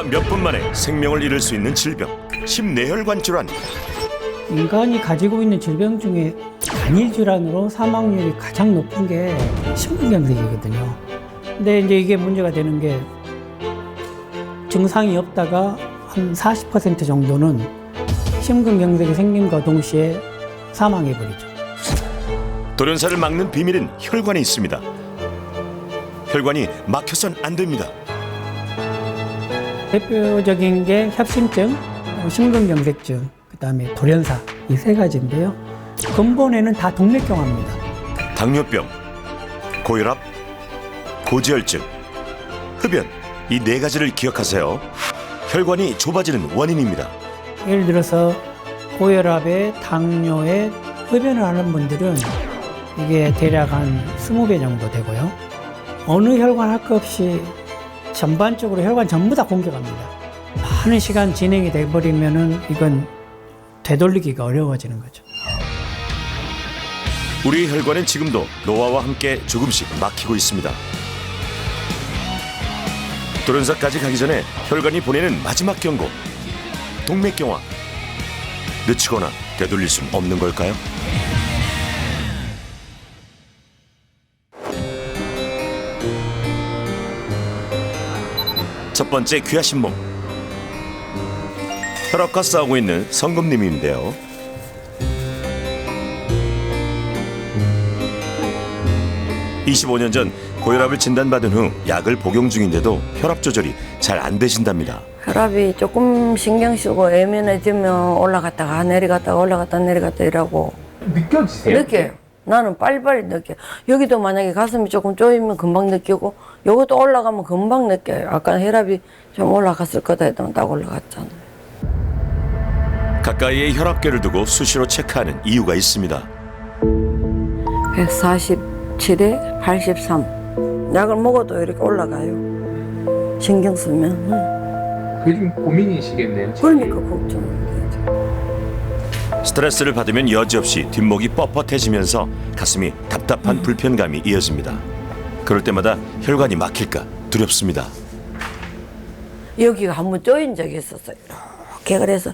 몇 분 만에 생명을 잃을 수 있는 질병, 심내혈관 질환. 인간이 가지고 있는 질병 중에 단일 질환으로 사망률이 가장 높은 게 심근경색이거든요. 근데 이제 이게 문제가 되는 게 증상이 없다가 한 40% 정도는 심근경색이 생김과 동시에 사망해버리죠. 돌연사를 막는 비밀은 혈관에 있습니다. 혈관이 막혀선 안 됩니다. 대표적인 게 협심증, 심근경색증, 그다음에 돌연사 이 세 가지인데요. 근본에는 다 동맥경화입니다. 당뇨병, 고혈압, 고지혈증, 흡연 이 네 가지를 기억하세요. 혈관이 좁아지는 원인입니다. 예를 들어서 고혈압에 당뇨에 흡연을 하는 분들은 이게 대략 한 20배 정도 되고요. 어느 혈관 할 것 없이 전반적으로 혈관 전부 다 공격합니다. 많은 시간 진행이 돼버리면은 이건 되돌리기가 어려워지는 거죠. 우리 혈관은 지금도 노화와 함께 조금씩 막히고 있습니다. 돌연사까지 가기 전에 혈관이 보내는 마지막 경고, 동맥경화. 늦추거나 되돌릴 수는 없는 걸까요? 첫 번째 귀하신 몸. 혈압과 싸우고 있는 성금님인데요. (25년) 전 고혈압을 진단받은 후 약을 복용 중인데도 혈압 조절이 잘 안 되신답니다. 혈압이 조금 신경 쓰고 예민해지면 올라갔다가 내려갔다가 올라갔다 내려갔다 이러고. 느껴지세요? 느껴요. 나는 빨리빨리 느껴요. 여기도 만약에 가슴이 조금 쪼이면 금방 느끼고 요것도 올라가면 금방 느껴요. 아까 혈압이 좀 올라갔을 거다 했더니 딱 올라갔잖아요. 가까이에 혈압계를 두고 수시로 체크하는 이유가 있습니다. 147에 83. 약을 먹어도 이렇게 올라가요. 신경 쓰면. 그게 좀 고민이시겠네요. 그러니까 걱정이 되죠. 스트레스를 받으면 여지없이 뒷목이 뻣뻣해지면서 가슴이 답답한 불편감이 이어집니다. 그럴 때마다 혈관이 막힐까 두렵습니다. 여기가 한번 쪼인 적이 있었어요. 이렇게 그래서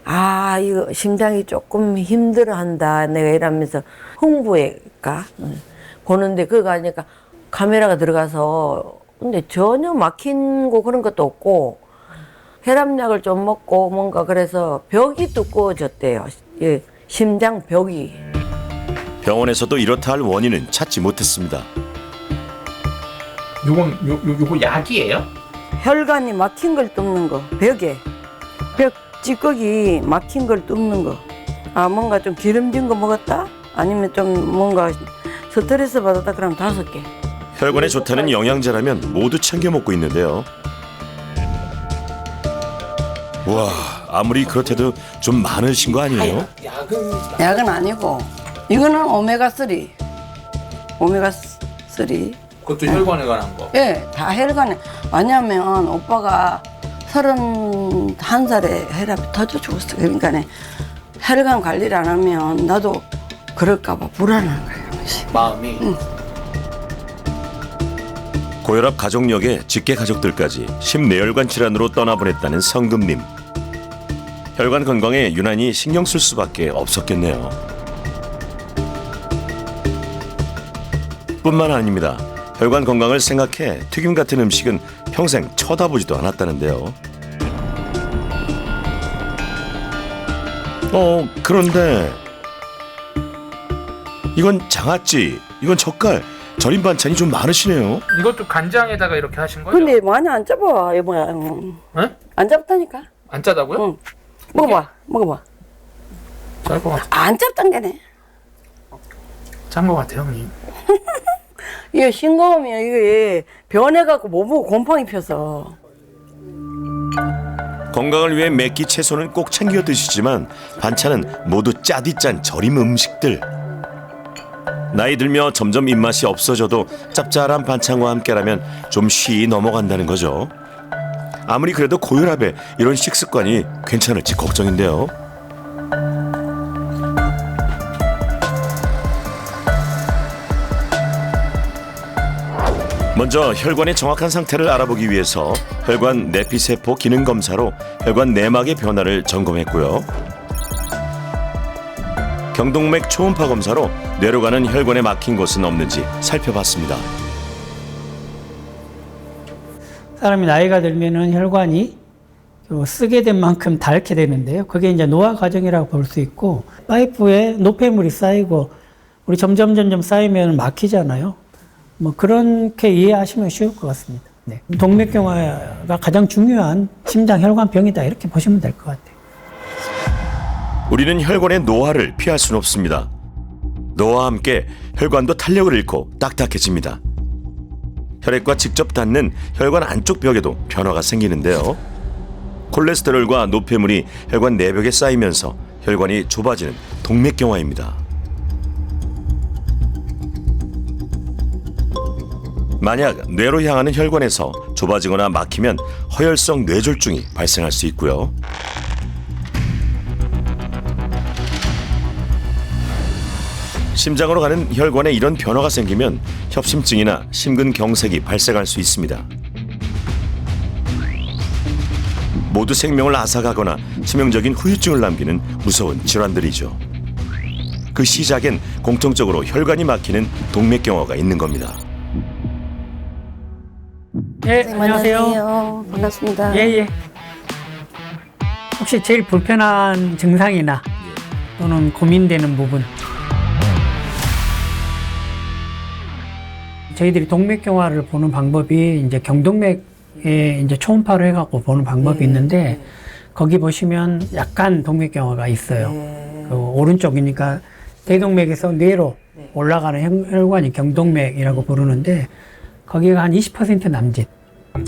아 이거 심장이 조금 힘들어한다 내가 이러면서 흥부외과 보는데 그거 하니까 카메라가 들어가서 근데 전혀 막힌 거 그런 것도 없고 혈압약을 좀 먹고 뭔가 그래서 벽이 두꺼워졌대요. 예, 심장 벽이. 병원에서도 이렇다 할 원인은 찾지 못했습니다. 요거 약이에요? 혈관이 막힌 걸 뚫는 거, 벽에. 벽 찌꺼기 막힌 걸 뚫는 거. 아, 뭔가 좀 기름진 거 먹었다? 아니면 좀 뭔가 스트레스 받았다 그러면 5개. 혈관에 좋다는 영양제라면 모두 챙겨 먹고 있는데요. 와, 아무리 그렇대도 좀 많으신 거 아니에요? 약은 아니고, 이거는 오메가3. 오메가3. 그것도 혈관에 관한 거. 예, 다 혈관에. 왜냐면 오빠가 31살에 혈압이 터져 죽었어. 그러니까 혈관 관리를 안 하면 나도 그럴까봐 불안한 거예요. 마음이. 고혈압 가족력에 직계 가족들까지 심내혈관 질환으로 떠나보냈다는 성금님. 혈관 건강에 유난히 신경 쓸 수밖에 없었겠네요. 뿐만 아닙니다. 혈관 건강을 생각해 튀김 같은 음식은 평생 쳐다보지도 않았다는데요. 그런데 이건 장아찌, 이건 젓갈, 절임 반찬이 좀 많으시네요. 이것도 간장에다가 이렇게 하신 거죠? 근데 많이 안 잡아, 이모야. 네? 안 잡다니까. 안 짜다고요? 응. 먹어봐. 짤 것 같아. 안 잡단 게네. 짠 것 같아요, 형님. 이게 싱거우면 이게 변해갖고 못 보고 곰팡이 펴서. 건강을 위해 몇 끼 채소는 꼭 챙겨 드시지만 반찬은 모두 짜디 짠 절임 음식들. 나이 들며 점점 입맛이 없어져도 짭짤한 반찬과 함께라면 좀 쉬이 넘어간다는 거죠. 아무리 그래도 고혈압에 이런 식습관이 괜찮을지 걱정인데요. 먼저 혈관의 정확한 상태를 알아보기 위해서 혈관 내피세포 기능 검사로 혈관 내막의 변화를 점검했고요. 경동맥 초음파 검사로 뇌로 가는 혈관에 막힌 곳은 없는지 살펴봤습니다. 사람이 나이가 들면은 혈관이 쓰게 된 만큼 닳게 되는데요. 그게 이제 노화 과정이라고 볼 수 있고, 파이프에 노폐물이 쌓이고 우리 점점 쌓이면 막히잖아요. 뭐 그렇게 이해하시면 쉬울 것 같습니다. 네. 동맥경화가 가장 중요한 심장 혈관병이다 이렇게 보시면 될 것 같아요. 우리는 혈관의 노화를 피할 수는 없습니다. 노화와 함께 혈관도 탄력을 잃고 딱딱해집니다. 혈액과 직접 닿는 혈관 안쪽 벽에도 변화가 생기는데요. 콜레스테롤과 노폐물이 혈관 내벽에 쌓이면서 혈관이 좁아지는 동맥경화입니다. 만약 뇌로 향하는 혈관에서 좁아지거나 막히면 허혈성 뇌졸중이 발생할 수 있고요. 심장으로 가는 혈관에 이런 변화가 생기면 협심증이나 심근경색이 발생할 수 있습니다. 모두 생명을 앗아가거나 치명적인 후유증을 남기는 무서운 질환들이죠. 그 시작엔 공통적으로 혈관이 막히는 동맥경화가 있는 겁니다. 네, 안녕하세요. 반갑습니다. 예. 혹시 제일 불편한 증상이나 또는 고민되는 부분? 저희들이 동맥경화를 보는 방법이 이제 경동맥에 이제 초음파로 해갖고 보는 방법이 있는데, 거기 보시면 약간 동맥경화가 있어요. 그 오른쪽이니까 대동맥에서 뇌로 올라가는 혈관이 경동맥이라고 부르는데, 거기가 한 20% 남짓.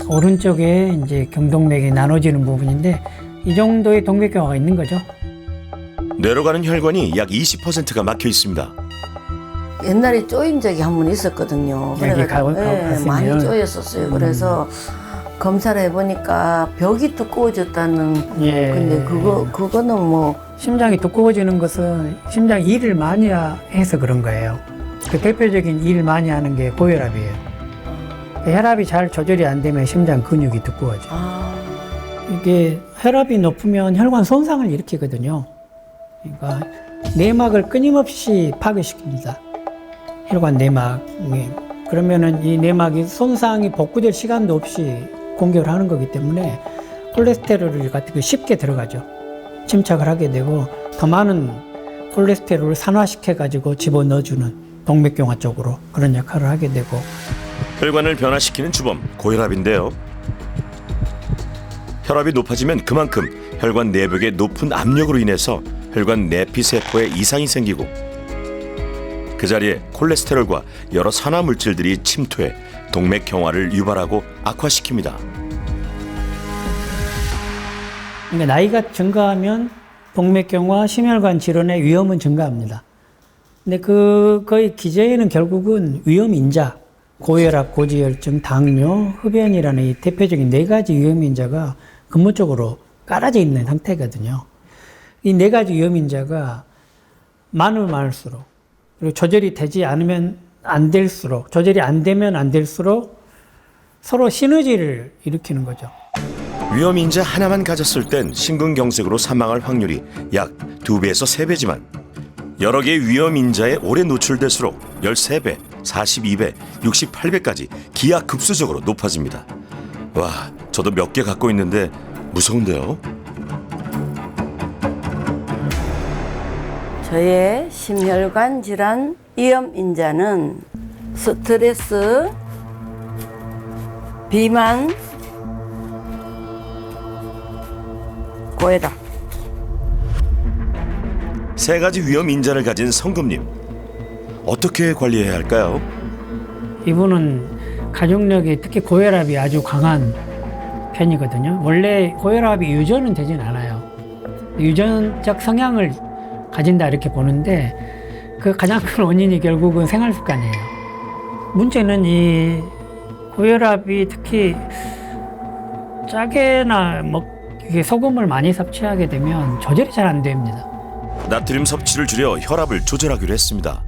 오른쪽에 이제 경동맥이 나눠지는 부분인데, 이 정도의 동맥경화가 있는 거죠. 뇌로 가는 혈관이 약 20%가 막혀 있습니다. 옛날에 쪼인 적이 한 번 있었거든요. 여기 그래가지고 많이 쪼였었어요. 그래서 검사를 해보니까 벽이 두꺼워졌다는. 근데 그거는 뭐 심장이 두꺼워지는 것은 심장 일을 많이 해서 그런 거예요. 그 대표적인 일을 많이 하는 게 고혈압이에요. 혈압이 잘 조절이 안 되면 심장 근육이 두꺼워져요. 이게 혈압이 높으면 혈관 손상을 일으키거든요. 그러니까 내막을 끊임없이 파괴시킵니다. 혈관 내막. 그러면은 이 내막이 손상이 복구될 시간도 없이 공격을 하는 거기 때문에 콜레스테롤 같은 게 쉽게 들어가죠. 침착을 하게 되고 더 많은 콜레스테롤을 산화시켜 가지고 집어넣어주는 동맥경화 쪽으로 그런 역할을 하게 되고. 혈관을 변화시키는 주범 고혈압인데요. 혈압이 높아지면 그만큼 혈관 내벽의 높은 압력으로 인해서 혈관 내피세포에 이상이 생기고, 그 자리에 콜레스테롤과 여러 산화 물질들이 침투해 동맥경화를 유발하고 악화시킵니다. 그러니까 나이가 증가하면 동맥경화, 심혈관 질환의 위험은 증가합니다. 근데 거의 기저에는 결국은 위험인자, 고혈압, 고지혈증, 당뇨, 흡연이라는 이 대표적인 4가지 위험인자가 근본적으로 깔아져 있는 상태거든요. 이 4가지 위험인자가 많으면 많을수록, 그리고 조절이 되지 않으면 안 될수록, 조절이 안 되면 안 될수록 서로 시너지를 일으키는 거죠. 위험인자 하나만 가졌을 땐 심근경색으로 사망할 확률이 약 2배에서 3배지만 여러 개의 위험인자에 오래 노출될수록 13배, 42배, 68배까지 기하급수적으로 높아집니다. 와, 저도 몇 개 갖고 있는데 무서운데요? 저의 심혈관 질환 위험인자는 스트레스, 비만, 고혈압. 3가지 위험인자를 가진 성금님, 어떻게 관리해야 할까요? 이분은 가족력이 특히 고혈압이 아주 강한 편이거든요. 원래 고혈압이 유전은 되진 않아요. 유전적 성향을 가진다 이렇게 보는데, 그 가장 큰 원인이 결국은 생활 습관이에요. 문제는 이 고혈압이 특히 짜게나 이게 소금을 많이 섭취하게 되면 조절이 잘 안 됩니다. 나트륨 섭취를 줄여 혈압을 조절하기로 했습니다.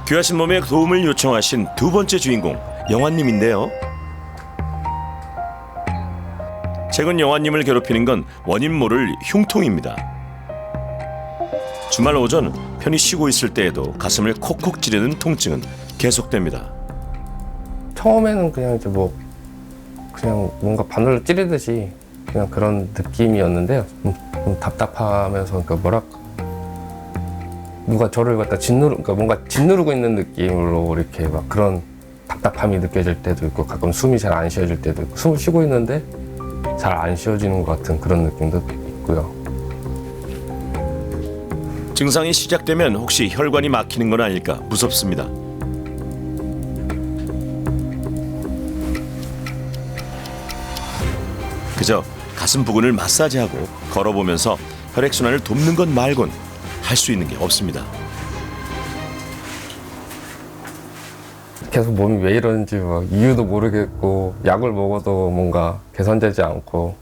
귀하신 몸에 도움을 요청하신 두 번째 주인공 영환님인데요. 최근 영환님을 괴롭히는 건 원인 모를 흉통입니다. 주말 오전 편히 쉬고 있을 때에도 가슴을 콕콕 찌르는 통증은 계속됩니다. 처음에는 그냥 이제 뭐 그냥 뭔가 바늘로 찌르듯이 그냥 그런 느낌이었는데요. 좀 답답하면서 그러니까 누가 저를 갖다 그러니까 뭔가 짓누르고 있는 느낌으로 이렇게 막 그런 답답함이 느껴질 때도 있고 가끔 숨이 잘 안 쉬어질 때도 있고 숨을 쉬고 있는데 잘 안 쉬어지는 것 같은 그런 느낌도 있고요. 증상이 시작되면 혹시 혈관이 막히는 건 아닐까 무섭습니다. 그저 가슴 부근을 마사지하고 걸어보면서 혈액순환을 돕는 것 말곤 할 수 있는 게 없습니다. 계속 몸이 왜 이러는지 막 이유도 모르겠고 약을 먹어도 뭔가 개선되지 않고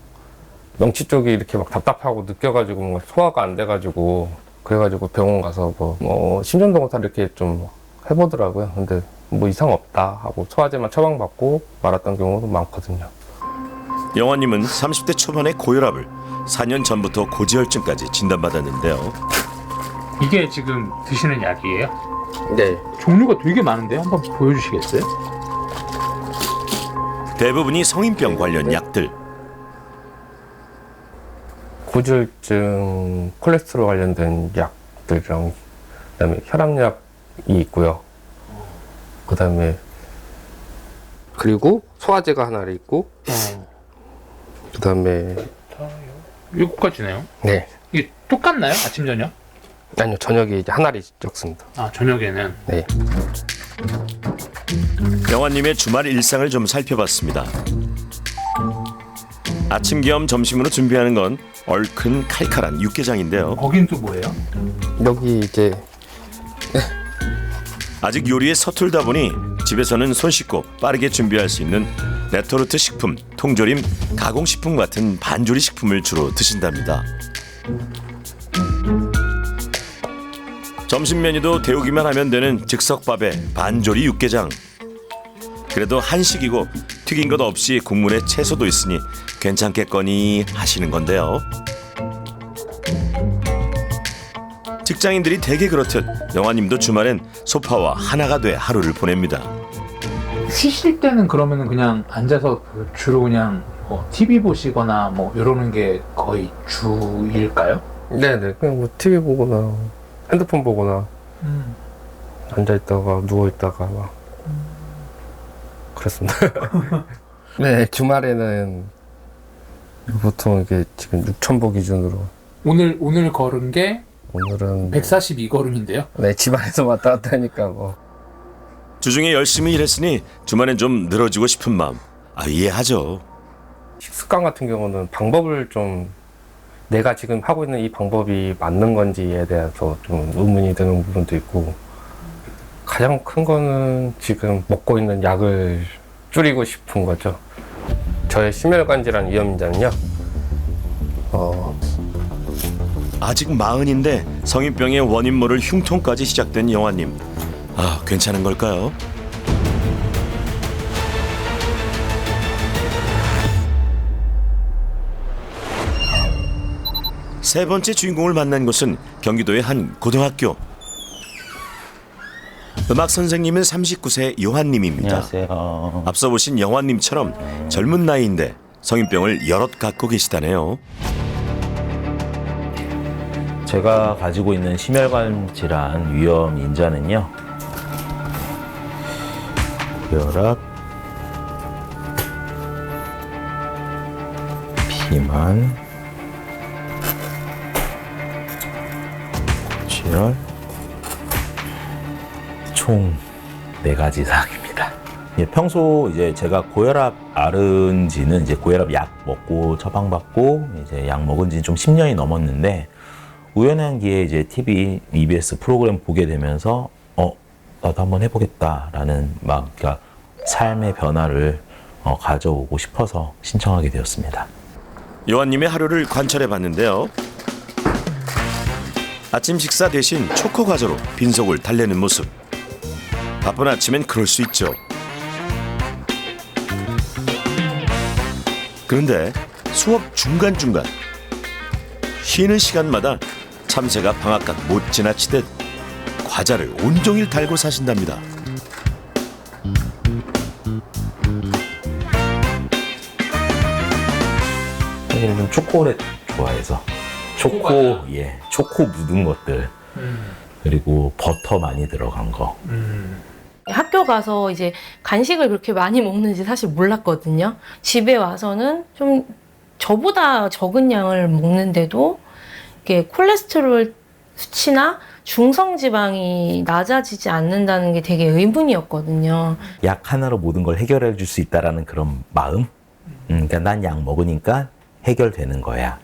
명치 쪽이 이렇게 막 답답하고 느껴가지고 뭔가 소화가 안 돼가지고 그래가지고 병원 가서 뭐 심전도구타 이렇게 좀 해보더라고요. 근데 뭐 이상 없다 하고 소화제만 처방받고 말았던 경우도 많거든요. 영환님은 30대 초반의 고혈압을 4년 전부터 고지혈증까지 진단받았는데요. 이게 지금 드시는 약이에요? 네. 종류가 되게 많은데요. 한번 보여주시겠어요? 대부분이 성인병 관련 약들. 고지혈증, 콜레스테롤 관련된 약들이랑 그다음에 혈압약이 있고요. 그다음에 그리고 소화제가 하나 있고 그다음에 7가지네요. 네. 이게 똑같나요? 아침 저녁? 아니요, 저녁에 이제 하나를 적습니다. 아, 저녁에는. 네. 영환님의 주말 일상을 좀 살펴봤습니다. 아침 겸 점심으로 준비하는 건 얼큰 칼칼한 육개장인데요. 거긴 또 뭐예요? 여기 이제 아직 요리에 서툴다 보니 집에서는 손 씻고 빠르게 준비할 수 있는 레토르트 식품, 통조림, 가공식품 같은 반조리 식품을 주로 드신답니다. 점심 메뉴도 데우기만 하면 되는 즉석밥에 반조리 육개장. 그래도 한식이고 튀긴 것 없이 국물에 채소도 있으니 괜찮겠거니 하시는 건데요. 직장인들이 대개 그렇듯 영환님도 주말엔 소파와 하나가 돼 하루를 보냅니다. 쉬실 때는 그러면은 그냥 앉아서 주로 그냥 뭐 TV 보시거나 뭐 이러는 게 거의 주일까요? 네네 그냥 뭐 TV 보거나 핸드폰 보거나 앉아 있다가 누워 있다가 막 그렇습니다. 네 주말에는 보통 이게 지금 6,000보 기준으로 오늘 걸은 게 오늘은 142걸음인데요. 네 집안에서 왔다 갔다 하니까 뭐 주중에 열심히 일했으니 주말엔 좀 늘어지고 싶은 마음 이해하죠. 식습관 같은 경우는 방법을 좀 내가 지금 하고 있는 이 방법이 맞는 건지에 대해서 좀 의문이 드는 부분도 있고 가장 큰 거는 지금 먹고 있는 약을 줄이고 싶은 거죠. 저의 심혈관 질환 위험인자는요. 아직 40인데 성인병의 원인 모를 흉통까지 시작된 영환님. 괜찮은 걸까요? 세 번째 주인공을 만난 곳은 경기도의 한 고등학교. 음악 선생님은 39세 요한님입니다. 안녕하세요. 앞서 보신 영환님처럼 젊은 나이인데 성인병을 여럿 갖고 계시다네요. 제가 가지고 있는 심혈관 질환 위험 인자는요. 고혈압, 비만, 고지혈, 총 4가지 사항입니다. 평소 이제 제가 고혈압 앓은 지는 이제 고혈압 약 먹고 처방받고 이제 약 먹은 지는 좀 10년이 넘었는데 우연한 기회에 이제 TV, EBS 프로그램 보게 되면서 나도 한번 해보겠다라는 막 그러니까 삶의 변화를 가져오고 싶어서 신청하게 되었습니다. 요한님의 하루를 관찰해 봤는데요. 아침 식사 대신 초코 과자로 빈속을 달래는 모습. 바쁜 아침엔 그럴 수 있죠. 그런데 수업 중간중간 쉬는 시간마다 참새가 방앗간 못 지나치듯 과자를 온종일 달고 사신답니다. 사실은 좀 초콜릿 좋아해서 초코 묻은 것들 그리고 버터 많이 들어간 거. 학교 가서 이제 간식을 그렇게 많이 먹는지 사실 몰랐거든요. 집에 와서는 좀 저보다 적은 양을 먹는데도 이게 콜레스테롤 수치나 중성지방이 낮아지지 않는다는 게 되게 의문이었거든요. 약 하나로 모든 걸 해결해 줄 수 있다라는 그런 마음. 그러니까 난 약 먹으니까 해결되는 거야.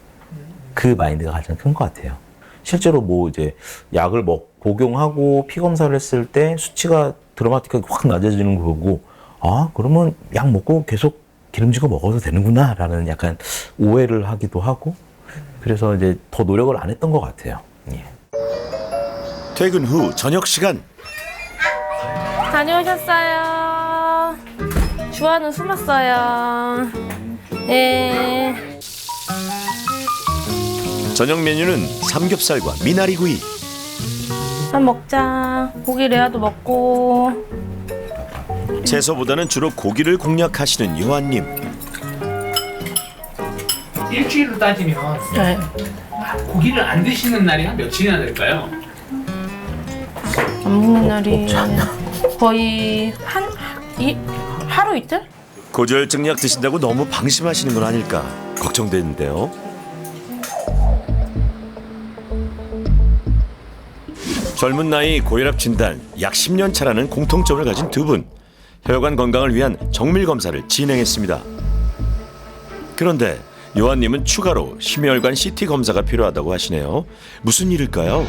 그 마인드가 가장 큰 것 같아요. 실제로 뭐 이제 약을 복용하고 피 검사를 했을 때 수치가 드라마틱하게 확 낮아지는 거 보고 아 그러면 약 먹고 계속 기름진 거 먹어도 되는구나라는 약간 오해를 하기도 하고 그래서 이제 더 노력을 안 했던 것 같아요. 예. 퇴근 후 저녁 시간. 다녀오셨어요. 주아는 숨었어요. 네. 저녁 메뉴는 삼겹살과 미나리구이. 밥 먹자. 고기 레아도 먹고. 채소보다는 주로 고기를 공략하시는 요한님. 일주일로 따지면 네. 고기를 안 드시는 날이 한 며칠이나 될까요? 안 먹는 날이 거의 하루 이틀? 고지혈증 약 드신다고 너무 방심하시는 건 아닐까 걱정되는데요. 젊은 나이 고혈압 진단 약 10년 차라는 공통점을 가진 두 분. 혈관 건강을 위한 정밀 검사를 진행했습니다. 그런데 요한님은 추가로 심혈관 CT 검사가 필요하다고 하시네요. 무슨 일일까요?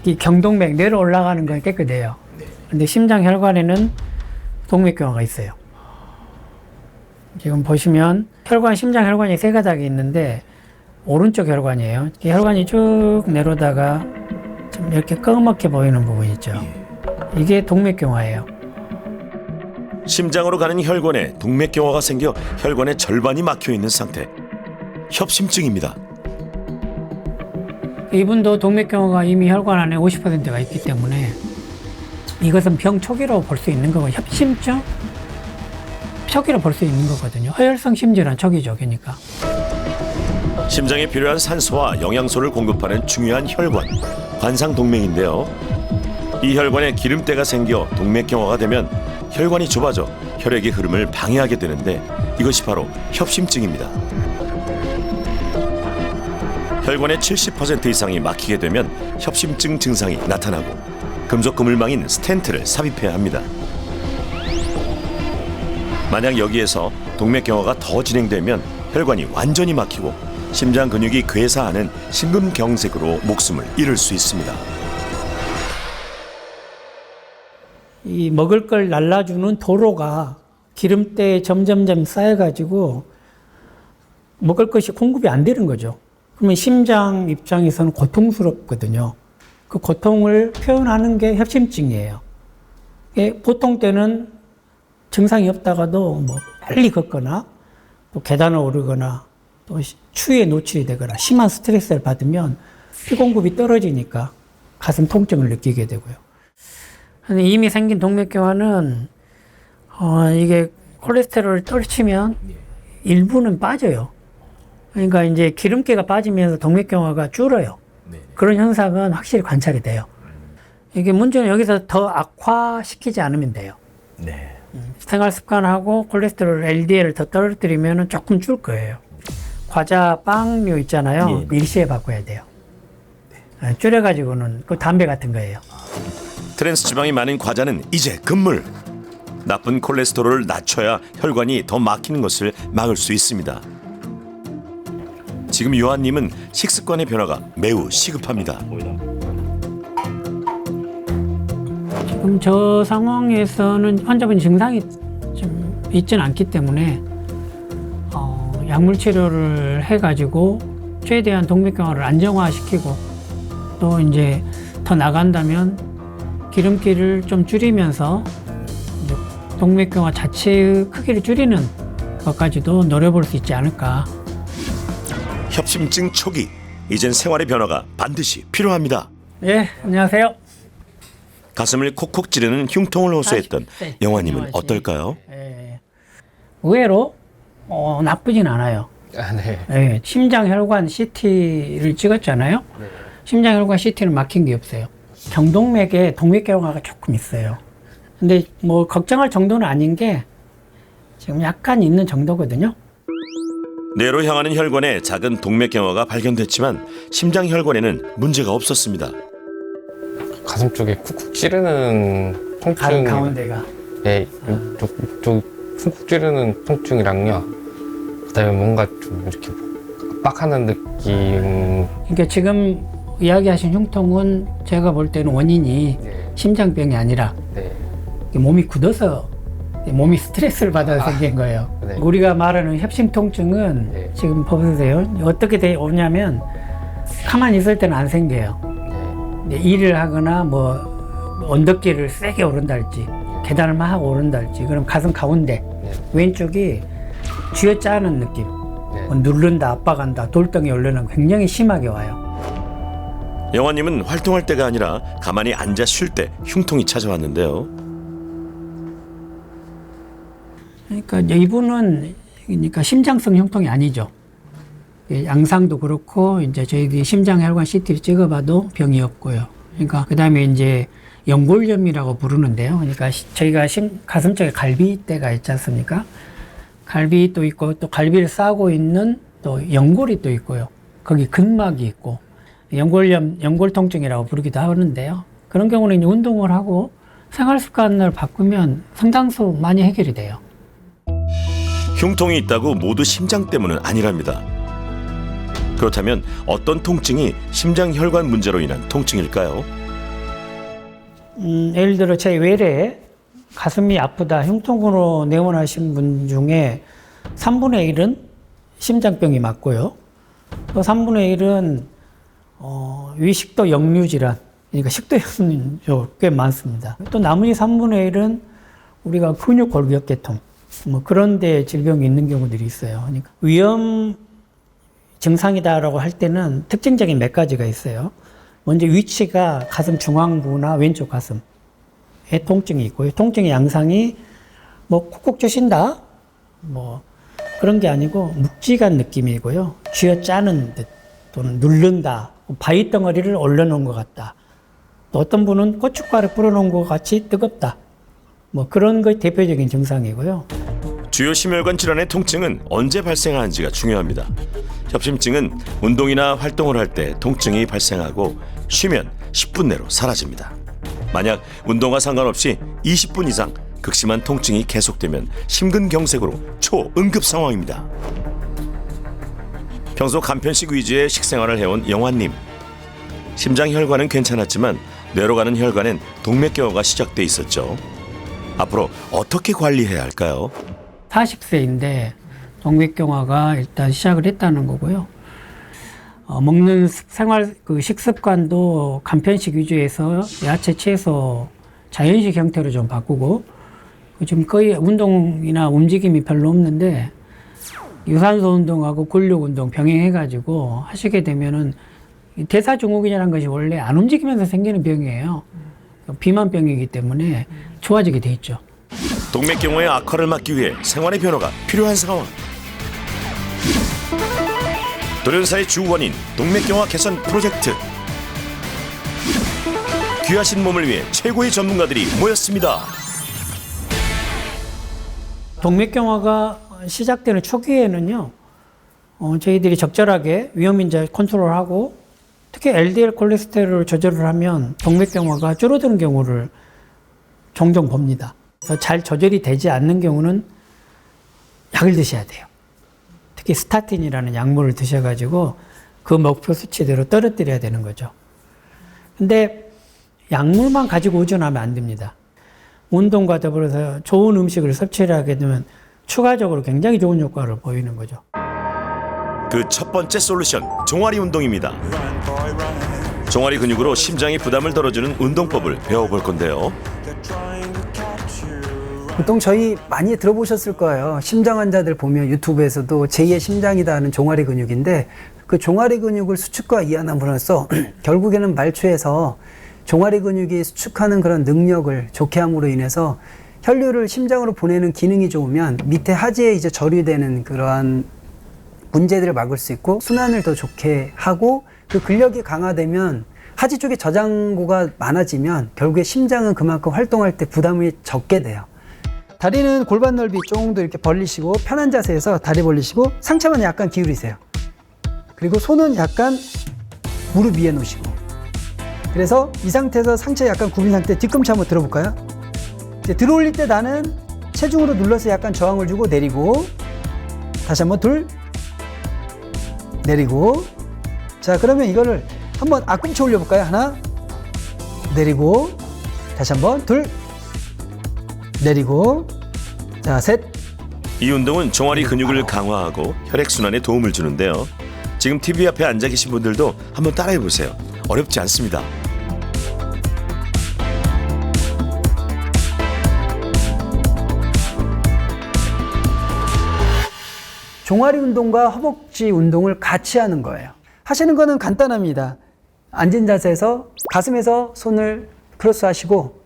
이 경동맥 뇌로 올라가는 건 깨끗해요. 근데 심장 혈관에는 동맥경화가 있어요. 지금 보시면 심장 혈관이 세 가닥이 있는데 오른쪽 혈관이에요. 이 혈관이 쭉 내려오다가 좀 이렇게 꺼멓게 보이는 부분 있죠. 이게 동맥경화예요. 심장으로 가는 혈관에 동맥경화가 생겨 혈관의 절반이 막혀 있는 상태. 협심증입니다. 이분도 동맥경화가 이미 혈관 안에 50%가 있기 때문에 이것은 병 초기로 볼 수 있는 거고 협심증 초기로 볼 수 있는 거거든요. 허혈성 심질환 초기죠, 그러니까. 심장에 필요한 산소와 영양소를 공급하는 중요한 혈관, 관상동맥인데요. 이 혈관에 기름때가 생겨 동맥경화가 되면 혈관이 좁아져 혈액의 흐름을 방해하게 되는데 이것이 바로 협심증입니다. 혈관의 70% 이상이 막히게 되면 협심증 증상이 나타나고 금속 그물망인 스텐트를 삽입해야 합니다. 만약 여기에서 동맥경화가 더 진행되면 혈관이 완전히 막히고 심장 근육이 괴사하는 심근경색으로 목숨을 잃을 수 있습니다. 이 먹을 걸 날라주는 도로가 기름때에 점점점 쌓여가지고 먹을 것이 공급이 안 되는 거죠. 그러면 심장 입장에서는 고통스럽거든요. 그 고통을 표현하는 게 협심증이에요. 보통 때는 증상이 없다가도 뭐 빨리 걷거나 또 계단을 오르거나 또 추위에 노출이 되거나 심한 스트레스를 받으면 피 공급이 떨어지니까 가슴 통증을 느끼게 되고요. 근데 이미 생긴 동맥경화는 이게 콜레스테롤을 떨치면 일부는 빠져요. 그러니까 이제 기름기가 빠지면서 동맥경화가 줄어요. 그런 현상은 확실히 관찰이 돼요. 이게 문제는 여기서 더 악화시키지 않으면 돼요. 네. 생활 습관하고 콜레스테롤 LDL을 더 떨어뜨리면 조금 줄 거예요. 과자, 빵류 있잖아요. 예. 일시에 바꿔야 돼요. 줄여가지고는 그 담배 같은 거예요. 트랜스 지방이 많은 과자는 이제 금물. 나쁜 콜레스테롤을 낮춰야 혈관이 더 막히는 것을 막을 수 있습니다. 지금 요한님은 식습관의 변화가 매우 시급합니다. 지금 저 상황에서는 환자분 증상이 좀 있지는 않기 때문에 약물 치료를 해가지고 최대한 동맥경화를 안정화시키고 또 이제 더 나간다면 기름기를 좀 줄이면서 이제 동맥경화 자체의 크기를 줄이는 것까지도 노려볼 수 있지 않을까. 협심증 초기, 이젠 생활의 변화가 반드시 필요합니다. 예, 안녕하세요. 가슴을 콕콕 찌르는 흉통을 호소했던 40대 영화님은 영화 씨. 어떨까요? 예. 의외로 나쁘진 않아요. 아, 네. 예, 심장혈관 CT를 찍었잖아요. 심장혈관 CT는 막힌 게 없어요. 경동맥에 동맥경화가 조금 있어요. 근데 뭐 걱정할 정도는 아닌 게 지금 약간 있는 정도거든요. 뇌로 향하는 혈관에 작은 동맥경화가 발견됐지만 심장 혈관에는 문제가 없었습니다. 가슴 쪽에 쿡쿡 찌르는 통증. 가운데가. 네, 이쪽 쿡쿡 찌르는 통증이랑요. 그다음에 뭔가 좀 이렇게 압박하는 느낌. 그러니까 지금 이야기하신 흉통은 제가 볼 때는 원인이 네. 심장병이 아니라 네. 몸이 굳어서 몸이 스트레스를 받아서 생긴 거예요. 네. 우리가 말하는 협심통증은 네. 지금 보세요. 어떻게 오냐면 가만히 있을 때는 안 생겨요. 네. 근데 일을 하거나 뭐 언덕길을 세게 오른달지 계단을 막 오른달지 그럼 가슴 가운데 네. 왼쪽이 쥐어짜는 느낌, 네. 뭐 누른다, 압박한다, 돌덩이 올려는 굉장히 심하게 와요. 영화님은 활동할 때가 아니라 가만히 앉아 쉴 때 흉통이 찾아왔는데요. 그러니까 이제 이분은 그러니까 심장성 흉통이 아니죠. 양상도 그렇고 이제 저희들이 심장혈관 CT를 찍어봐도 병이 없고요. 그러니까 그 다음에 이제 연골염이라고 부르는데요. 그러니까 저희가 가슴 쪽에 갈비대가 있지 않습니까? 갈비도 있고 또 갈비를 싸고 있는 또 연골이 또 있고요. 거기 근막이 있고 연골염, 연골통증이라고 부르기도 하는데요. 그런 경우는 이제 운동을 하고 생활 습관을 바꾸면 상당수 많이 해결이 돼요. 흉통이 있다고 모두 심장 때문은 아니랍니다. 그렇다면 어떤 통증이 심장 혈관 문제로 인한 통증일까요? 예를 들어 제 외래에 가슴이 아프다 흉통으로 내원하신 분 중에 3분의 1은 심장병이 맞고요. 또 3분의 1은 위식도 역류 질환, 그러니까 식도염이 꽤 많습니다. 또 나머지 3분의 1은 우리가 근육 골격계통, 뭐 그런 데 질병이 있는 경우들이 있어요. 그러니까 위험 증상이다라고 할 때는 특징적인 몇 가지가 있어요. 먼저 위치가 가슴 중앙부나 왼쪽 가슴에 통증이 있고요. 통증의 양상이 뭐 콕콕 쑤신다, 뭐 그런 게 아니고 묵직한 느낌이고요. 쥐어짜는 듯 또는 누른다, 바위덩어리를 올려놓은 것 같다. 또 어떤 분은 고춧가루 뿌려놓은 것 같이 뜨겁다. 뭐 그런 것이 대표적인 증상이고요. 주요 심혈관 질환의 통증은 언제 발생하는지가 중요합니다. 협심증은 운동이나 활동을 할 때 통증이 발생하고 쉬면 10분 내로 사라집니다. 만약 운동과 상관없이 20분 이상 극심한 통증이 계속되면 심근경색으로 초응급 상황입니다. 평소 간편식 위주의 식생활을 해온 영화님. 심장혈관은 괜찮았지만 뇌로 가는 혈관엔 동맥경화가 시작돼 있었죠. 앞으로 어떻게 관리해야 할까요? 40세인데 동맥경화가 일단 시작을 했다는 거고요. 먹는 생활 식습관도 간편식 위주에서 야채, 채소, 자연식 형태로 좀 바꾸고 지금 거의 운동이나 움직임이 별로 없는데 유산소 운동하고 근력 운동 병행해가지고 하시게 되면은 대사증후군이라는 것이 원래 안 움직이면서 생기는 병이에요. 비만병이기 때문에 좋아지게 돼 있죠. 동맥경화의 악화를 막기 위해 생활의 변화가 필요한 상황. 돌연사의 주 원인 동맥경화 개선 프로젝트. 귀하신 몸을 위해 최고의 전문가들이 모였습니다. 동맥경화가 시작되는 초기에는요, 저희들이 적절하게 위험인자 컨트롤하고 특히 LDL 콜레스테롤을 조절을 하면 동맥경화가 줄어드는 경우를 종종 봅니다. 그래서 잘 조절이 되지 않는 경우는 약을 드셔야 돼요. 특히 스타틴이라는 약물을 드셔가지고 그 목표 수치대로 떨어뜨려야 되는 거죠. 근데 약물만 가지고 의존하면 안 됩니다. 운동과 더불어서 좋은 음식을 섭취를 하게 되면 추가적으로 굉장히 좋은 효과를 보이는 거죠. 그 첫 번째 솔루션 종아리 운동입니다. 종아리 근육으로 심장의 부담을 덜어주는 운동법을 배워볼 건데요. 보통 저희 많이 들어보셨을 거예요. 심장 환자들 보면 유튜브에서도 제2의 심장이다 하는 종아리 근육인데 그 종아리 근육을 수축과 이완함으로써 결국에는 말초에서 종아리 근육이 수축하는 그런 능력을 좋게 함으로 인해서 혈류를 심장으로 보내는 기능이 좋으면 밑에 하지에 이제 저류되는 그러한 문제들을 막을 수 있고 순환을 더 좋게 하고 그 근력이 강화되면 하지 쪽에 저장고가 많아지면 결국에 심장은 그만큼 활동할 때 부담이 적게 돼요. 다리는 골반 넓이 정도 이렇게 벌리시고 편한 자세에서 다리 벌리시고 상체만 약간 기울이세요. 그리고 손은 약간 무릎 위에 놓으시고 그래서 이 상태에서 상체 약간 굽힌 상태 뒤꿈치 한번 들어볼까요? 이제 들어올릴 때 나는 체중으로 눌러서 약간 저항을 주고 내리고 다시 한번 둘 내리고 자 그러면 이거를 한번 앞꿈치 올려볼까요? 하나 내리고 다시 한번 둘 내리고 자 셋 이 운동은 종아리 근육을 강화하고 혈액순환에 도움을 주는데요. 지금 TV 앞에 앉아 계신 분들도 한번 따라해 보세요. 어렵지 않습니다. 종아리 운동과 허벅지 운동을 같이 하는 거예요. 하시는 거는 간단합니다. 앉은 자세에서 가슴에서 손을 크로스 하시고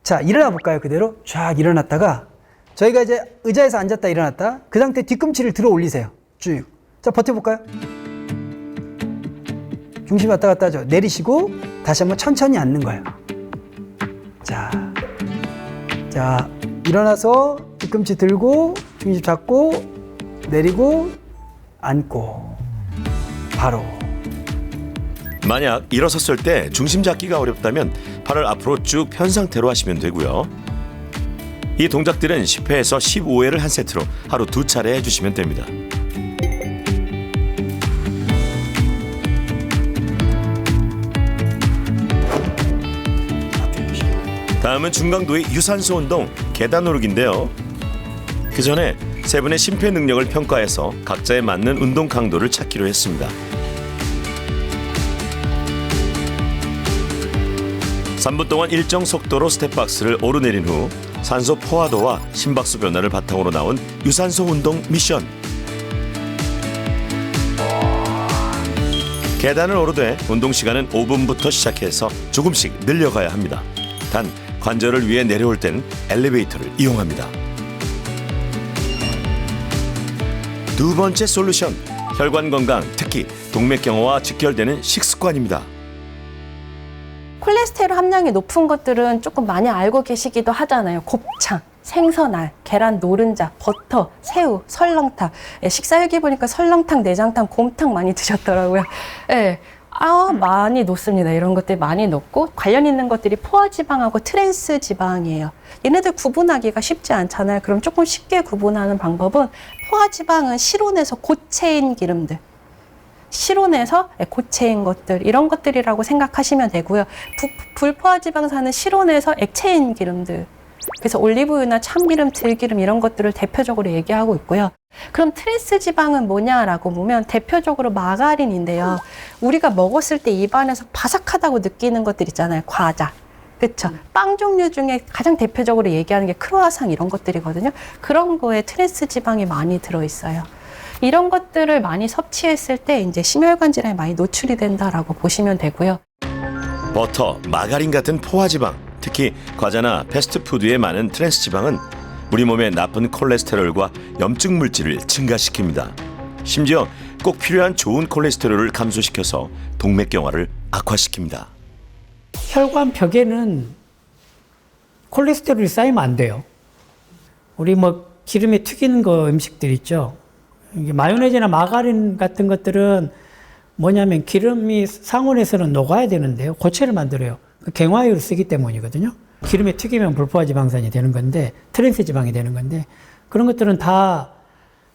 자 일어나 볼까요? 그대로 쫙 일어났다가 저희가 이제 의자에서 앉았다 일어났다 그 상태 뒤꿈치를 들어 올리세요. 쭉. 자 버텨볼까요? 중심 왔다 갔다 하죠. 내리시고 다시 한번 천천히 앉는 거예요. 자 일어나서 뒤꿈치 들고 중심 잡고 내리고 앉고 바로 만약 일어섰을 때 중심 잡기가 어렵다면 팔을 앞으로 쭉 편 상태로 하시면 되고요. 이 동작들은 10회에서 15회를 한 세트로 하루 2차례 해주시면 됩니다. 다음은 중강도의 유산소 운동 계단 오르기인데요. 그 전에 세 분의 심폐 능력을 평가해서 각자에 맞는 운동 강도를 찾기로 했습니다. 3분 동안 일정 속도로 스텝박스를 오르내린 후 산소 포화도와 심박수 변화를 바탕으로 나온 유산소 운동 미션. 계단을 오르되 운동 시간은 5분부터 시작해서 조금씩 늘려가야 합니다. 단 관절을 위해 내려올 때는 엘리베이터를 이용합니다. 두 번째 솔루션, 혈관 건강, 특히 동맥경화와 직결되는 식습관입니다. 콜레스테롤 함량이 높은 것들은 조금 많이 알고 계시기도 하잖아요. 곱창, 생선알, 계란 노른자, 버터, 새우, 설렁탕. 예, 식사일기 보니까 설렁탕, 내장탕, 곰탕 많이 드셨더라고요. 예. 많이 높습니다. 이런 것들 많이 높고 관련 있는 것들이 포화지방하고 트랜스지방이에요. 얘네들 구분하기가 쉽지 않잖아요. 그럼 조금 쉽게 구분하는 방법은 포화지방은 실온에서 고체인 기름들, 실온에서 고체인 것들, 이런 것들이라고 생각하시면 되고요. 불포화지방산은 실온에서 액체인 기름들, 그래서 올리브유나 참기름, 들기름 이런 것들을 대표적으로 얘기하고 있고요. 그럼 트랜스지방은 뭐냐라고 보면 대표적으로 마가린인데요. 우리가 먹었을 때 입안에서 바삭하다고 느끼는 것들 있잖아요. 과자. 그렇죠. 빵 종류 중에 가장 대표적으로 얘기하는 게 크루아상 이런 것들이거든요. 그런 거에 트랜스지방이 많이 들어있어요. 이런 것들을 많이 섭취했을 때 이제 심혈관 질환에 많이 노출이 된다라고 보시면 되고요. 버터, 마가린 같은 포화지방, 특히 과자나 패스트푸드에 많은 트랜스지방은 우리 몸에 나쁜 콜레스테롤과 염증 물질을 증가시킵니다. 심지어 꼭 필요한 좋은 콜레스테롤을 감소시켜서 동맥경화를 악화시킵니다. 혈관 벽에는 콜레스테롤이 쌓이면 안 돼요. 우리 뭐 기름에 튀기는 거 음식들 있죠. 이게 마요네즈나 마가린 같은 것들은 뭐냐면 기름이 상온에서는 녹아야 되는데요. 고체를 만들어요. 갱화유를 쓰기 때문이거든요. 기름에 튀기면 불포화지방산이 되는 건데 트랜스지방이 되는 건데 그런 것들은 다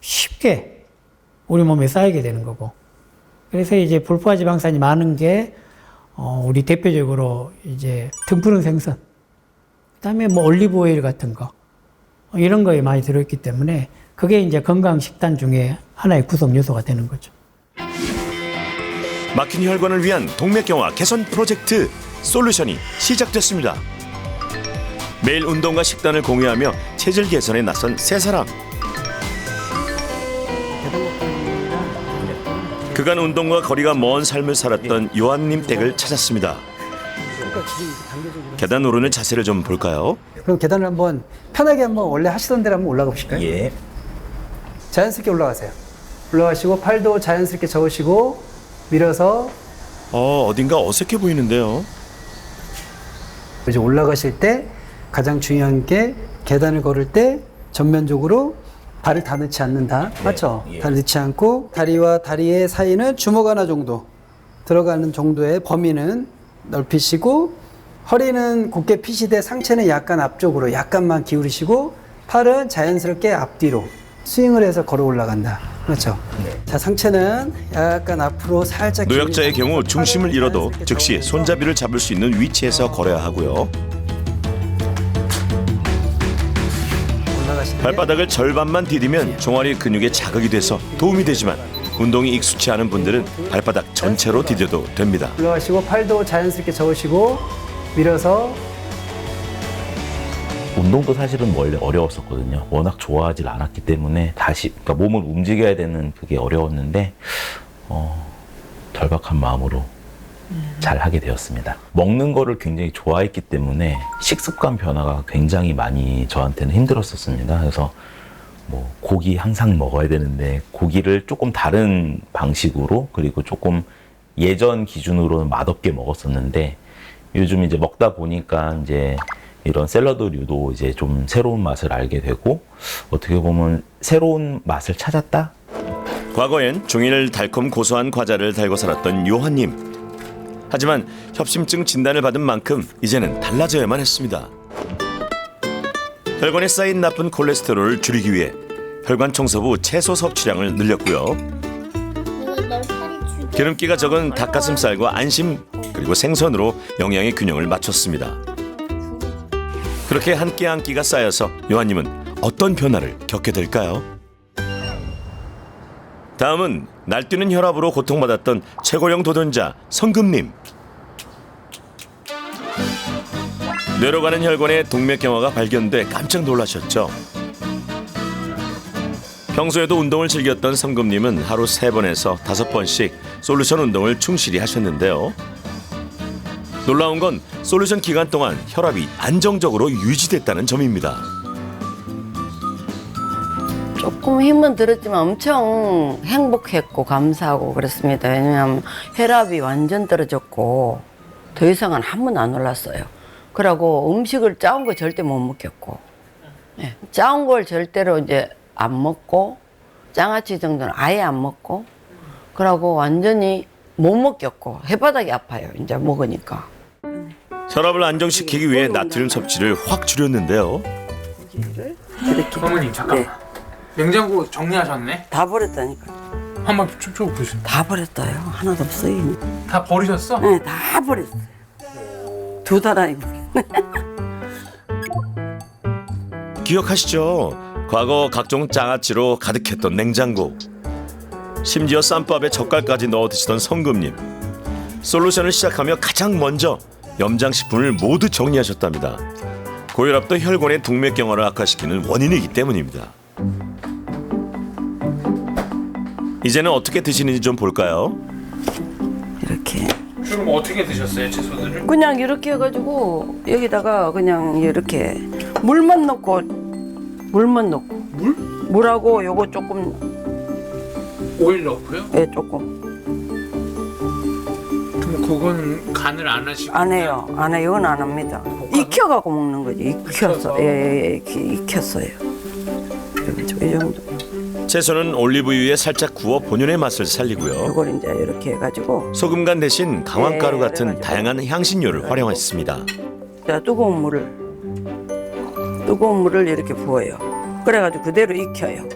쉽게 우리 몸에 쌓이게 되는 거고 그래서 이제 불포화지방산이 많은 게 우리 대표적으로 이제 등푸른 생선 그다음에 뭐 올리브 오일 같은 거 이런 거에 많이 들어있기 때문에 그게 이제 건강 식단 중에 하나의 구성 요소가 되는 거죠. 막힌 혈관을 위한 동맥경화 개선 프로젝트 솔루션이 시작됐습니다. 매일 운동과 식단을 공유하며 체질 개선에 나선 세 사람. 그간 운동과 거리가 먼 삶을 살았던 요한님 댁을 찾았습니다. 계단 오르는 자세를 좀 볼까요? 그럼 계단을 한번 편하게 한번 원래 하시던 대로 한번 올라가 보실까요? 예. 자연스럽게 올라가세요. 올라가시고 팔도 자연스럽게 접으시고 밀어서 어딘가 어색해 보이는데요. 이제 올라가실 때 가장 중요한 게 계단을 걸을 때 전면적으로 발을 다 넣지 않는다. 맞죠? 예. 다 넣지 않고 다리와 다리의 사이는 주먹 하나 정도 들어가는 정도의 범위는 넓히시고 허리는 곧게 펴시되 상체는 약간 앞쪽으로 약간만 기울이시고 팔은 자연스럽게 앞뒤로 스윙을 해서 걸어 올라간다. 그렇죠? 자, 상체는 약간 앞으로 살짝 노약자의 기울이면서 경우 중심을 팔은 잃어도 자연스럽게 즉시 접어서 손잡이를 잡을 수 있는 위치에서 걸어야 하고요. 올라가시는데 발바닥을 절반만 디디면 종아리 근육에 자극이 돼서 도움이 되지만 운동이 익숙치 않은 분들은 발바닥 전체로 디뎌도 됩니다. 올라가시고 팔도 자연스럽게 접으시고 밀어서 운동도 사실은 원래 어려웠었거든요. 워낙 좋아하지 않았기 때문에 다시 그러니까 몸을 움직여야 되는 그게 어려웠는데 절박한 마음으로 잘 하게 되었습니다. 먹는 거를 굉장히 좋아했기 때문에 식습관 변화가 굉장히 많이 저한테는 힘들었었습니다. 그래서 뭐 고기 항상 먹어야 되는데 고기를 조금 다른 방식으로 그리고 조금 예전 기준으로는 맛없게 먹었었는데 요즘 이제 먹다 보니까 이제 이런 샐러드류도 이제 좀 새로운 맛을 알게 되고 어떻게 보면 새로운 맛을 찾았다? 과거엔 종일 달콤 고소한 과자를 달고 살았던 요한님. 하지만 협심증 진단을 받은 만큼 이제는 달라져야만 했습니다. 혈관에 쌓인 나쁜 콜레스테롤을 줄이기 위해 혈관 청소부 채소 섭취량을 늘렸고요. 기름기가 적은 닭가슴살과 안심 그리고 생선으로 영양의 균형을 맞췄습니다. 그렇게 한 끼 한 끼가 쌓여서 요한님은 어떤 변화를 겪게 될까요? 다음은 날뛰는 혈압으로 고통받았던 최고령 도전자 성금님. 뇌로 가는 혈관에 동맥경화가 발견돼 깜짝 놀라셨죠. 평소에도 운동을 즐겼던 성금님은 하루 3번에서 5번씩 솔루션 운동을 충실히 하셨는데요. 놀라운 건 솔루션 기간 동안 혈압이 안정적으로 유지됐다는 점입니다. 조금 힘은 들었지만 엄청 행복했고 감사하고 그랬습니다. 왜냐하면 혈압이 완전 떨어졌고 더 이상은 한 번 안 올랐어요. 그러고 음식을 짜온 거 절대 못 먹겠고, 네. 짜온 걸 절대로 이제 안 먹고 장아찌 정도는 아예 안 먹고, 그러고 완전히 못 먹겠고 혓바닥이 아파요. 이제 먹으니까. 혈압을 안정시키기 위해 나트륨 섭취를 확 줄였는데요. 이렇게 어머님 잠깐만. 네. 냉장고 정리하셨네? 다 버렸다니까. 한번 쭉 보시면. 다 버렸어요. 하나도 없어요. 다 버리셨어? 네, 다 버렸어요. 2달 안에 버렸어요. 기억하시죠? 과거 각종 장아찌로 가득했던 냉장고. 심지어 쌈밥에 젓갈까지 넣어 드시던 성금님. 솔루션을 시작하며 가장 먼저 염장식품을 모두 정리하셨답니다. 고혈압도 혈관의 동맥경화를 악화시키는 원인이기 때문입니다. 이제는 어떻게 드시는지 좀 볼까요? 이렇게. 주로 어떻게 드셨어요, 채소들을? 그냥 이렇게 해가지고 여기다가 그냥 이렇게 물만 넣고 물? 물하고 요거 조금 오일 넣고요? 예 조금 그럼 그건 간을 안 하시고 안 해요. 안 해요. 이건 안 합니다. 익혀갖고 먹는 거지. 익혀서 예, 익혔어요. 그래가지고 이 정도. 채소는 올리브유에 살짝 구워 본연의 맛을 살리고요. 이걸 이제 이렇게 해가지고 소금간 대신 강황가루 같은 그래가지고. 다양한 향신료를 활용했습니다. 자, 뜨거운 물을 이렇게 부어요. 그래가지고 그대로 익혀요.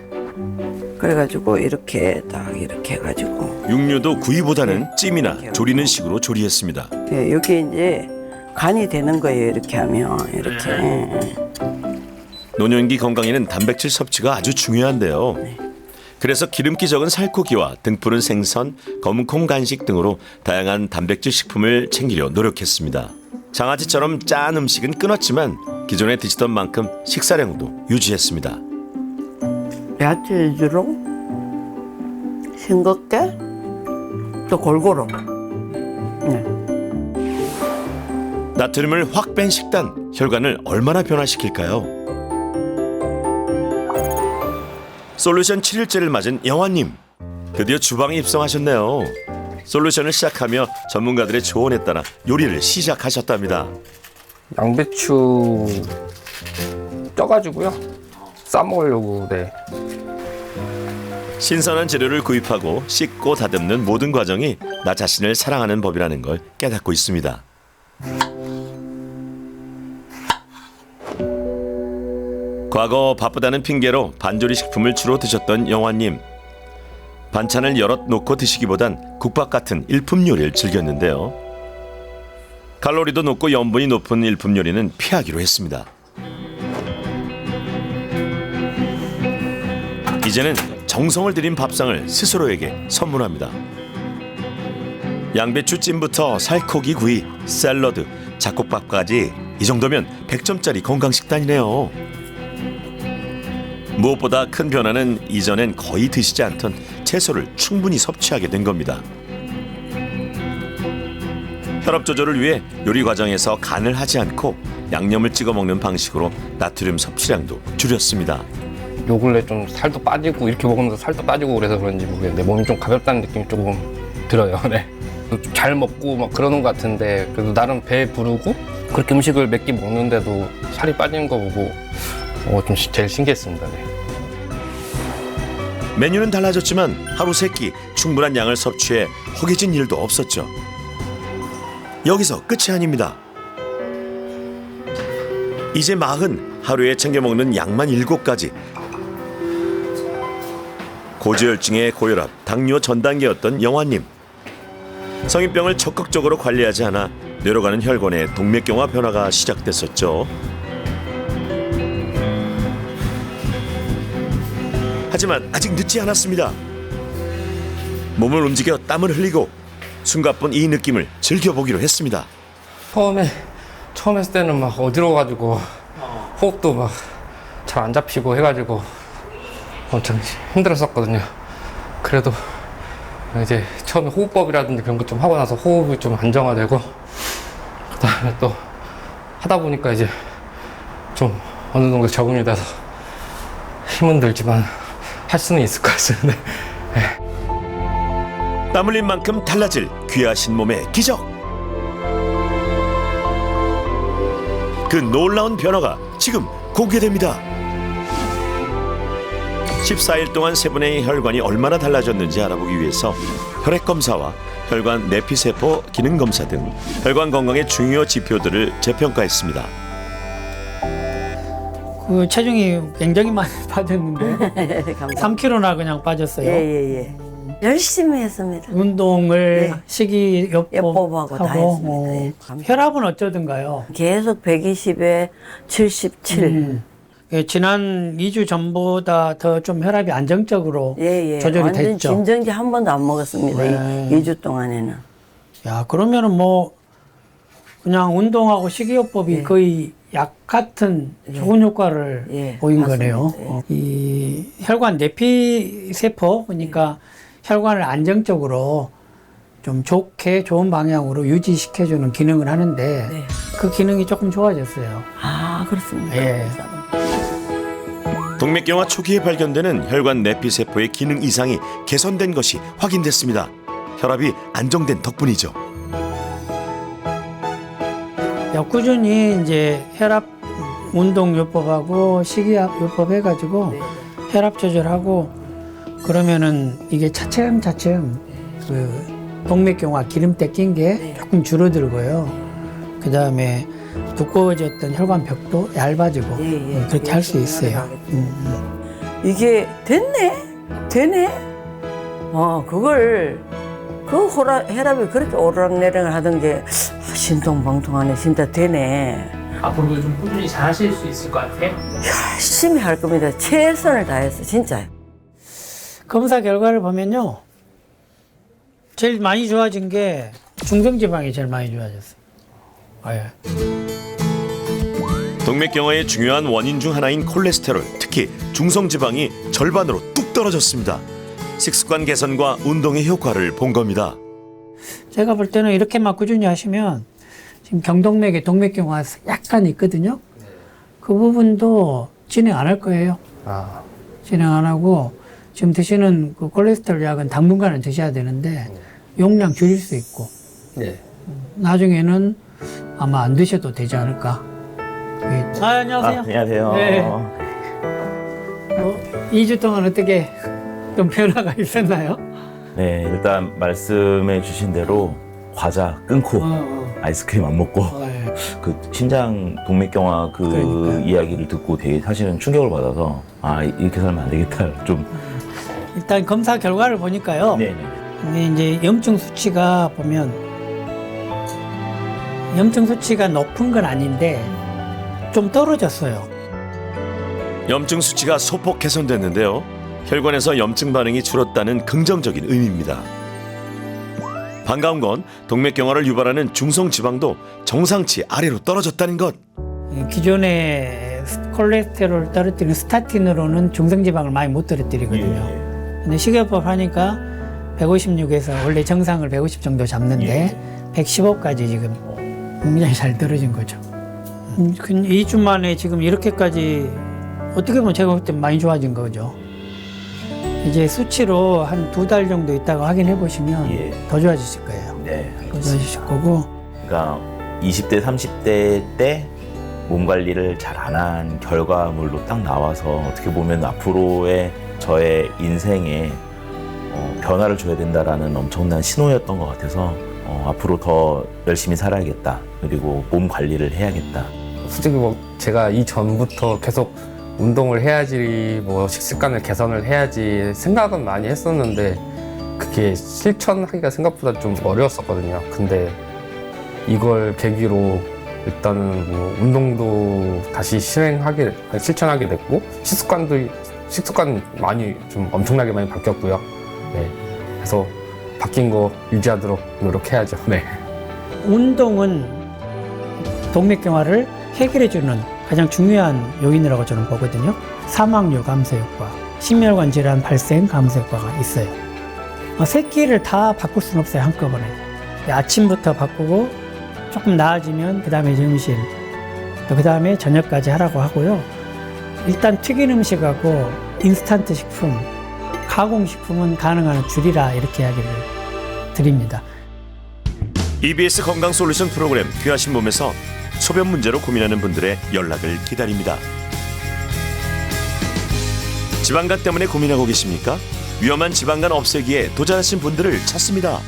그래가지고 이렇게 딱 이렇게 해가지고 육류도 구이보다는 찜이나 조리는 식으로 조리했습니다. 예, 여기 이제 간이 되는 거예요. 이렇게 하면 이렇게. 노년기 건강에는 단백질 섭취가 아주 중요한데요. 그래서 기름기 적은 살코기와 등푸른 생선, 검은콩 간식 등으로 다양한 단백질 식품을 챙기려 노력했습니다. 장아찌처럼 짠 음식은 끊었지만 기존에 드시던 만큼 식사량도 유지했습니다. 야채 위주로 싱겁게 또 골고루. 나트륨을 확 뺀 식단, 혈관을 얼마나 변화시킬까요? 솔루션 7일째를 맞은 영화님, 드디어 주방에 입성하셨네요. 솔루션을 시작하며 전문가들의 조언에 따라 요리를 시작하셨답니다. 양배추 쪄가지고요. 싸 먹으려고. 네. 신선한 재료를 구입하고 씻고 다듬는 모든 과정이 나 자신을 사랑하는 법이라는 걸 깨닫고 있습니다. 과거 바쁘다는 핑계로 반조리 식품을 주로 드셨던 영화님. 반찬을 여럿 놓고 드시기보단 국밥 같은 일품 요리를 즐겼는데요. 칼로리도 높고 염분이 높은 일품 요리는 피하기로 했습니다. 이제는 정성을 들인 밥상을 스스로에게 선물합니다. 양배추찜부터 살코기 구이, 샐러드, 잡곡밥까지 이 정도면 100점짜리 건강식단이네요. 무엇보다 큰 변화는 이전엔 거의 드시지 않던 채소를 충분히 섭취하게 된 겁니다. 혈압 조절을 위해 요리 과정에서 간을 하지 않고 양념을 찍어 먹는 방식으로 나트륨 섭취량도 줄였습니다. 요 근래 좀 살도 빠지고 이렇게 먹으면서 살도 빠지고 그래서 그런지 모르겠는데 몸이 좀 가볍다는 느낌이 조금 들어요. 네. 좀 잘 먹고 막 그러는 것 같은데 그래도 나름 배 부르고 그렇게 음식을 몇 끼 먹는데도 살이 빠지는 거 보고 좀 제일 신기했습니다. 네. 메뉴는 달라졌지만 하루 3끼 충분한 양을 섭취해 허기진 일도 없었죠. 여기서 끝이 아닙니다. 이제 40, 하루에 챙겨 먹는 양만 7가지. 고지혈증의 고혈압, 당뇨 전 단계였던 영화님. 성인병을 적극적으로 관리하지 않아 뇌로 가는 혈관에 동맥경화 변화가 시작됐었죠. 하지만 아직 늦지 않았습니다. 몸을 움직여 땀을 흘리고 숨가쁜 이 느낌을 즐겨보기로 했습니다. 처음 했을 때는 막 어지러워가지고 호흡도 막 잘 안 잡히고 해가지고 엄청 힘들었었거든요. 그래도 이제 처음에 호흡법이라든지 그런 것 좀 하고 나서 호흡이 좀 안정화되고 그다음에 또 하다 보니까 이제 좀 어느 정도 적응이 돼서 힘은 들지만 할 수는 있을 것 같습니다. 네. 땀 흘린 만큼 달라질 귀하신 몸의 기적. 그 놀라운 변화가 지금 공개됩니다. 14일 동안 3분의 혈관이 얼마나 달라졌는지 알아보기 위해서 혈액 검사와 혈관 내피세포 기능 검사 등 혈관 건강의 중요 지표들을 재평가했습니다. 그 체중이 굉장히 많이 빠졌는데 감사합니다. 3kg나 그냥 빠졌어요. 예. 열심히 했습니다. 운동을 네. 식이요법하고 다 했습니다. 네, 감사합니다. 혈압은 어쩌던가요? 계속 120에 77. 예, 지난 2주 전보다 더 좀 혈압이 안정적으로 조절이 완전 됐죠. 진정제 한 번도 안 먹었습니다. 네. 2주 동안에는. 야, 그러면은 뭐 그냥 운동하고 식이요법이 거의 약 같은 좋은 효과를 보인 맞습니다. 거네요. 이 혈관 내피세포 그러니까 혈관을 안정적으로 좀 좋은 방향으로 유지시켜주는 기능을 하는데 그 기능이 조금 좋아졌어요. 아, 그렇습니다. 예. 동맥경화 초기에 발견되는 혈관 내피세포의 기능 이상이 개선된 것이 확인됐습니다. 혈압이 안정된 덕분이죠. 꾸준히 이제 혈압 운동요법하고 식이요법 해가지고 혈압 조절하고 그러면은 이게 차츰 그 동맥경화 기름때 낀 게 조금 줄어들고요. 그 다음에 두꺼워졌던 혈관벽도 얇아지고 그렇게 할 수 있어요. 이게 되네? 그 혈압이 그렇게 오르락내리락 하던 게 신통방통하네. 진짜 되네. 앞으로도 좀 꾸준히 잘 하실 수 있을 것 같아요. 열심히 할 겁니다. 최선을 다해서 진짜. 검사 결과를 보면요. 제일 많이 좋아진 게 중성지방이 제일 많이 좋아졌어요. 예. 동맥경화의 중요한 원인 중 하나인 콜레스테롤, 특히 중성지방이 절반으로 뚝 떨어졌습니다. 식습관 개선과 운동의 효과를 본 겁니다. 제가 볼 때는 이렇게만 꾸준히 하시면 지금 경동맥에 동맥경화 약간 있거든요. 그 부분도 진행 안 할 거예요. 진행 안 하고 지금 드시는 그 콜레스테롤 약은 당분간은 드셔야 되는데 용량 줄일 수 있고 나중에는 아마 안 드셔도 되지 않을까. 안녕하세요. 안녕하세요. 네. 2주 동안 어떻게 좀 변화가 있었나요? 네, 일단 말씀해 주신 대로 과자 끊고 아이스크림 안 먹고 예. 그 심장 동맥경화 그 그러니까요. 이야기를 듣고 되게 사실은 충격을 받아서 아 이렇게 살면 안 되겠다 좀. 일단 검사 결과를 보니까요. 네네. 근데 이제 염증 수치가 보면 염증 수치가 높은 건 아닌데 좀 떨어졌어요. 염증 수치가 소폭 개선됐는데요. 혈관에서 염증 반응이 줄었다는 긍정적인 의미입니다. 반가운 건 동맥경화를 유발하는 중성지방도 정상치 아래로 떨어졌다는 것. 기존에 콜레스테롤을 떨어뜨리는 스타틴으로는 중성지방을 많이 못 떨어뜨리거든요. 근데 식이요법 하니까 156에서 원래 정상을 150 정도 잡는데 115까지 지금 굉장히 잘 떨어진 거죠. 2주 만에 지금 이렇게까지 어떻게 보면 제가 볼 때 많이 좋아진 거죠. 이제 수치로 한 2달 정도 있다가 확인해 보시면 더 좋아지실 거예요. 네. 더 좋아지실 거고. 그러니까 20대, 30대 때 몸 관리를 잘 안 한 결과물로 딱 나와서 어떻게 보면 앞으로의 저의 인생에 변화를 줘야 된다라는 엄청난 신호였던 것 같아서 앞으로 더 열심히 살아야겠다. 그리고 몸 관리를 해야겠다. 솔직히 뭐 제가 이전부터 계속 운동을 해야지 뭐 식습관을 개선을 해야지 생각은 많이 했었는데 그게 실천하기가 생각보다 좀 어려웠었거든요. 근데 이걸 계기로 일단은 뭐 운동도 다시 실천하게 됐고 식습관 많이 좀 엄청나게 많이 바뀌었고요. 네. 그래서 바뀐 거 유지하도록 노력해야죠. 네. 운동은 동맥경화를 해결해주는 가장 중요한 요인이라고 저는 보거든요. 사망률 감소 효과, 심혈관 질환 발생 감소 효과가 있어요. 세 끼를 다 바꿀 수는 없어요, 한꺼번에. 아침부터 바꾸고 조금 나아지면 그 다음에 점심, 또 그 다음에 저녁까지 하라고 하고요. 일단 튀긴 음식하고 인스턴트 식품, 가공식품은 가능한 한 줄이라 이렇게 이야기를 드립니다. EBS 건강 솔루션 프로그램 귀하신 몸에서 소변 문제로 고민하는 분들의 연락을 기다립니다. 지방간 때문에 고민하고 계십니까? 위험한 지방간 없애기에 도전하신 분들을 찾습니다.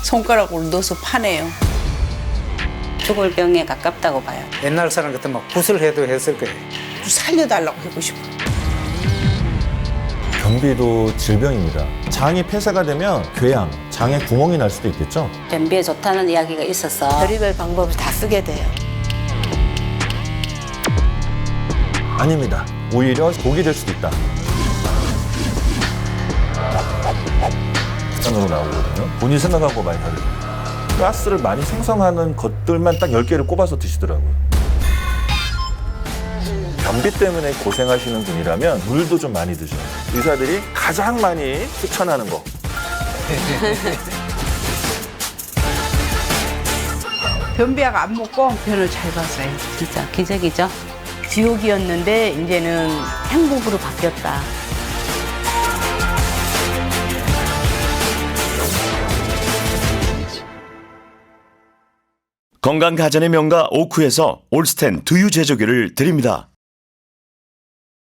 손가락으로 넣어서 파네요. 죽을 병에 가깝다고 봐요. 옛날 사람 같으면 막 붓을 해도 했을 거예요. 살려달라고 하고 싶어. 변비도 질병입니다. 장이 폐쇄가 되면 궤양, 장에 구멍이 날 수도 있겠죠. 변비에 좋다는 이야기가 있어서 별의별 방법을 다 쓰게 돼요. 아닙니다. 오히려 독이 될 수도 있다. 으로 나오거든요. 본인이 생각한 거 많이 다르죠. 가스를 많이 생성하는 것들만 딱 10개를 꼽아서 드시더라고요. 변비 때문에 고생하시는 분이라면 물도 좀 많이 드셔요. 의사들이 가장 많이 추천하는 거. 변비약 안 먹고 변을 잘 봤어요. 진짜 기적이죠. 지옥이었는데 이제는 행복으로 바뀌었다. 건강 가전의 명가 오쿠에서 올스텐 두유 제조기를 드립니다.